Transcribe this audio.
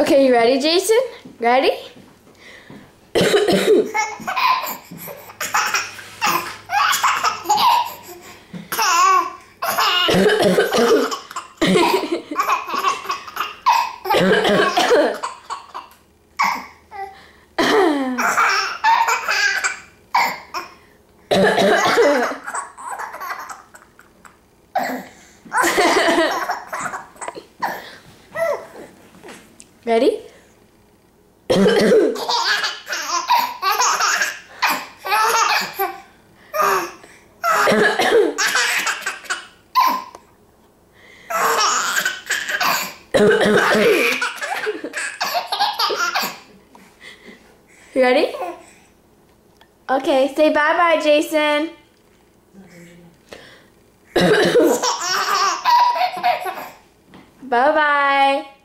Okay, you ready, Jason? Ready? Ready? Ready? Okay, say bye-bye, Jason. Bye-bye.